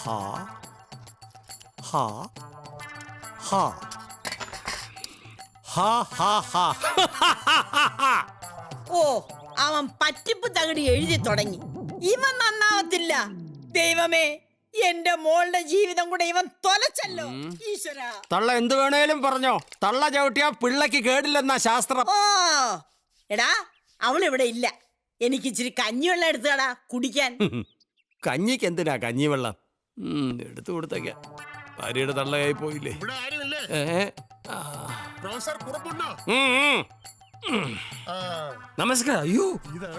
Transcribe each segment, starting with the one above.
ഹാ ഹാ ഹാ ഹാ ഹാ ഹാ. ഓ, അവൻ പറ്റിപ്പ് തകടി എഴുതി തുടങ്ങി. ഇവൻ നന്നാവത്തില്ല. ദൈവമേ, എന്റെ മോളുടെ ജീവിതം കൂടെ ഇവൻ തൊലച്ചല്ലോ. ഈശ്വര. തള്ള എന്ത് വേണേലും പറഞ്ഞോ, തള്ള ചവിട്ടിയാ പിള്ളക്ക് കേടില്ലെന്നാ ശാസ്ത്രം. ഓ എടാ, അവളിവിടെ ഇല്ല. എനിക്ക് ഇച്ചിരി കഞ്ഞിവെള്ളം എടുത്താടാ കുടിക്കാൻ. കഞ്ഞിക്ക് എന്തിനാ കഞ്ഞിവെള്ളം? എടുത്തു കൊടുത്തേക്ക. ഭാര്യയുടെ തള്ളയായി പോയില്ലേ? നമസ്കാരം. അയ്യോ,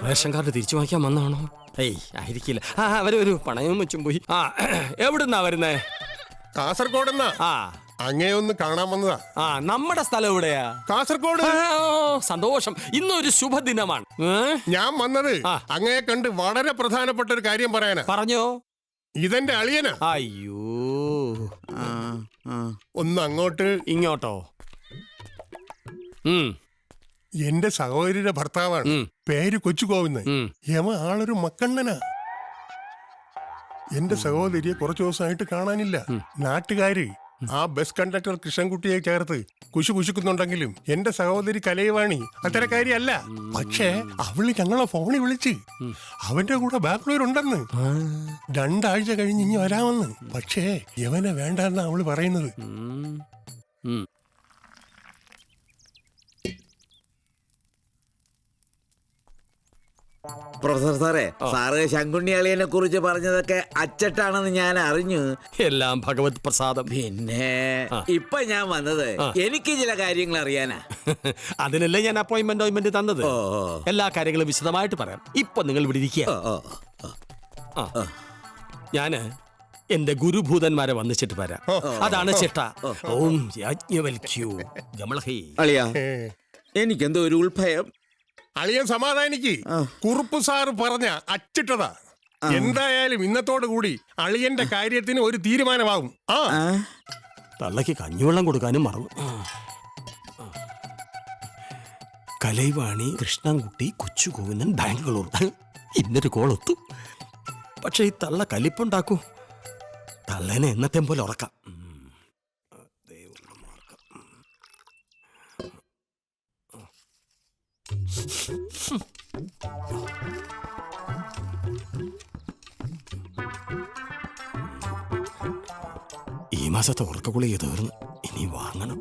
റേഷൻ കാർഡ് തിരിച്ചു വാങ്ങിക്കാൻ വന്നാണോ? ഏയ്, ആയിരിക്കില്ല. അവരൊരു പണയവും വെച്ചും പോയി. എവിടുന്നാ വരുന്നേ? കാസർഗോഡെന്നാ. അങ്ങയൊന്ന് കാണാൻ വന്നതാ. നമ്മുടെ സ്ഥലം എവിടെയാ? കാസർഗോഡ്. സന്തോഷം. ഇന്നൊരു ശുഭദിനമാണ്. ഞാൻ വന്നത് അങ്ങയെ കണ്ട് വളരെ പ്രധാനപ്പെട്ട ഒരു കാര്യം പറയാനാ. പറഞ്ഞോ. ഇതെന്റെ അളിയനാ. അയ്യോ, ഒന്ന് അങ്ങോട്ട്. ഇങ്ങോട്ടോ? എന്റെ സഹോദരിയുടെ ഭർത്താവാണ്. പേര് കൊച്ചുകോവിന്ന്. യമ ആളൊരു മക്കണ്ണനാ. എന്റെ സഹോദരിയെ കുറച്ചു ദിവസമായിട്ട് കാണാനില്ല. നാട്ടുകാര് ആ ബസ് കണ്ടക്ടർ കൃഷ്ണൻകുട്ടിയെ ചേർത്ത് കുശുകുശുക്കുന്നുണ്ടെങ്കിലും എന്റെ സഹോദരി കലൈവാണി അത്തരക്കാരിയല്ല. പക്ഷേ അവള് ഞങ്ങളെ ഫോണിൽ വിളിച്ച് അവന്റെ കൂടെ ബാംഗ്ലൂർ ഉണ്ടെന്ന്, 2 ആഴ്ച കഴിഞ്ഞ് ഇനി വരാമെന്ന്. പക്ഷേ യവനെ വേണ്ടെന്നാ അവള് പറയുന്നത്. പ്രൊഫസർ സാറേ, സാറ് ശങ്കുണ്ണിയാളിയെ കുറിച്ച് പറഞ്ഞതൊക്കെ അച്ചട്ടാണെന്ന് ഞാൻ അറിഞ്ഞു. എല്ലാം ഭഗവത് പ്രസാദം. പിന്നെ ഇപ്പൊ ഞാൻ വന്നത് എനിക്ക് ചില കാര്യങ്ങൾ അറിയാനാ. അതിനല്ലേ ഞാൻ അപ്പോയിന്റ്മെന്റ് തന്നത്. എല്ലാ കാര്യങ്ങളും വിശദമായിട്ട് പറയാം. ഇപ്പൊ നിങ്ങൾ ഇവിടെ ഇരിക്കുക. ഞാന് എന്റെ ഗുരുഭൂതന്മാരെ വന്നിച്ചിട്ട് വരാം. അതാണ് ചിട്ട. ഓം യാജ്ഞവൽക്യോ ഗമളഹേ. അളിയാ, എനിക്കെന്തോ ഒരു ഉൾഭയം. അളിയൻ സമാധാനിക്ക്. കുറുപ്പ് സാറ് പറഞ്ഞ അച്ചിട്ടതാ. എന്തായാലും ഇന്നത്തോടു കൂടി അളിയന്റെ കാര്യത്തിന് ഒരു തീരുമാനമാകും. തള്ളക്ക് കഞ്ഞിവെള്ളം കൊടുക്കാനും മറന്നു. കലൈവാണി, കൃഷ്ണൻകുട്ടി, കൊച്ചുകോവിന്ദൻ, ബാംഗ്ലൂർ. ഇന്നൊരു കോളൊത്തു. പക്ഷെ ഈ തള്ള കലിപ്പുണ്ടാക്കൂ. തള്ളനെ എന്നത്തെ പോലെ ഉറക്കാം. ഈ മാസത്തെ ഉറക്കക്കുളി തീർന്നു. ഇനി വാങ്ങണം.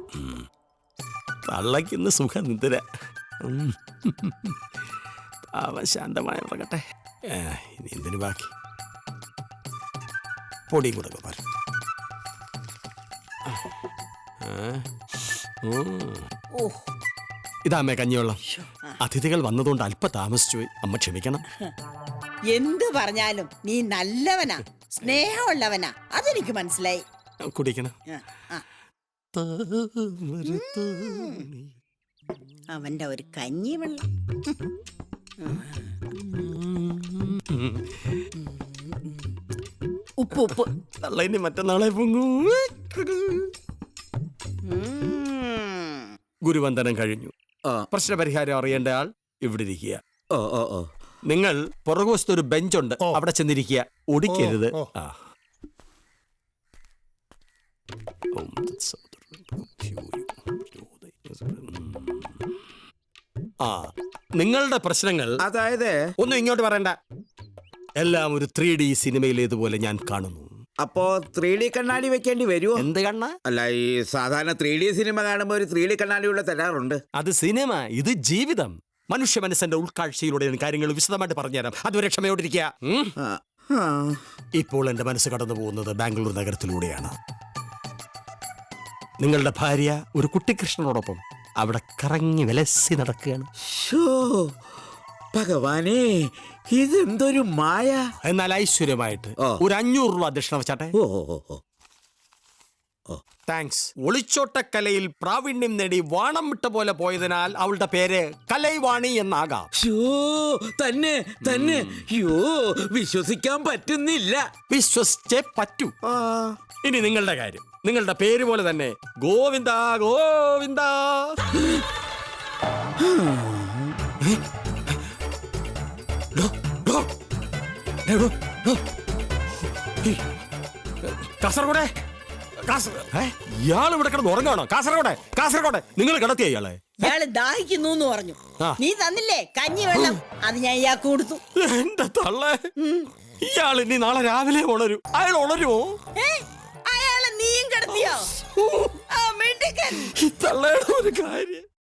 തള്ളയ്ക്കിന്ന് സുഖം നിന്ദിര. അവൻ ശാന്തമായി ഉറങ്ങട്ടെ. ഇനി എന്തിനു ബാക്കി? പൊടിയും കൂടെ പറ. ഇതാമ്മേ കഞ്ഞിവെള്ളം. അതിഥികൾ വന്നതുകൊണ്ട് അല്പം താമസിച്ചു പോയി. അമ്മ ക്ഷമിക്കണം. എന്ത് പറഞ്ഞാലും നീ നല്ലവനാ, സ്നേഹമുള്ളവനാ. അതെനിക്ക് മനസ്സിലായി. കുടിക്കണം. അവന്റെ ഒരു കഞ്ഞി വെള്ളം. ഉപ്പ്. തള്ളേന് മറ്റന്നാളെ പൊങ്ങൂ. ഗുരുവന്ദനം കഴിഞ്ഞു. പ്രശ്നപരിഹാരം അറിയേണ്ട ആൾ ഇവിടെ ഇരിക്കുക. നിങ്ങൾ പുറകുവശത്ത് ഒരു ബെഞ്ചുണ്ട്, അവിടെ ചെന്നിരിക്കുക. ഓടിക്കരുത്. നിങ്ങളുടെ പ്രശ്നങ്ങൾ അതായത് ഒന്നും ഇങ്ങോട്ട് പറയണ്ട. എല്ലാം ഒരു 3D സിനിമയിലേതുപോലെ ഞാൻ കാണുന്നു. അപ്പോ 3D കണ്ണാടി വെക്കേണ്ടി വരുമോ? എന്ത് കണ്ണ? അല്ല, ഈ സാധാരണ 3D സിനിമ കാണുമ്പോ ഒരു 3D കണ്ണാടിയുടെ തരാറുണ്ട്. അത് സിനിമ, ഇത് ജീവിതം. മനുഷ്യ മനസ്സിന്റെ ഉൾക്കാഴ്ചയിലൂടെ കാര്യങ്ങൾ വിശദമായിട്ട് പറഞ്ഞുതരാം. അതുവരെ ക്ഷമയോടിരിക്കുക. ഇപ്പോൾ എന്റെ മനസ്സ് കടന്നു പോകുന്നത് ബാംഗ്ലൂർ നഗരത്തിലൂടെയാണ്. നിങ്ങളുടെ ഭാര്യ ഒരു കുട്ടിക്കൃഷ്ണനോടൊപ്പം അവിടെ കറങ്ങി വിലസി നടക്കുകയാണ്. ഭഗവാനേ, ഇതെന്തൊരു മായ. എന്നാൽ ഐശ്വര്യമായിട്ട് ഒരു 500 രൂപ ദക്ഷിണ വെച്ചാട്ടെ. താങ്ക്സ്. ഒളിച്ചോട്ടക്കലയിൽ പ്രാവീണ്യം നേടി വാണം വിട്ട പോലെ പോയതിനാൽ അവളുടെ പേര് കലൈവാണി എന്നാകാം. തന്നെ തന്നെ. വിശ്വസിക്കാൻ പറ്റുന്നില്ല. വിശ്വസിച്ചേ പറ്റൂ. ഇനി നിങ്ങളുടെ കാര്യം. നിങ്ങളുടെ പേര് പോലെ തന്നെ ഗോവിന്ദ ഗോവിന്ദ. കാസർഗോഡെ ഇയാൾ ഇവിടെ കിടന്ന് ഉറങ്ങാണോ? കാസർഗോഡെ നിങ്ങൾ കിടത്തിയ ഇയാളെ? ഇയാള് ദാഹിക്കുന്നു എന്ന് പറഞ്ഞു. ആ. നീ തന്നില്ലേ കഞ്ഞി വെള്ളം, അത് ഞാൻ ഇയാൾക്ക് കൊടുത്തു. എന്റെ തള്ളേ, ഇയാൾ ഇനി നാളെ രാവിലെ ഉണരും. അയാൾ ഉണരുമോ? അയാളെ നീയും കിടത്തിയോ? ആ, മിടുക്കൻ. ഈ തള്ളയുടെ ഒരു കാര്യം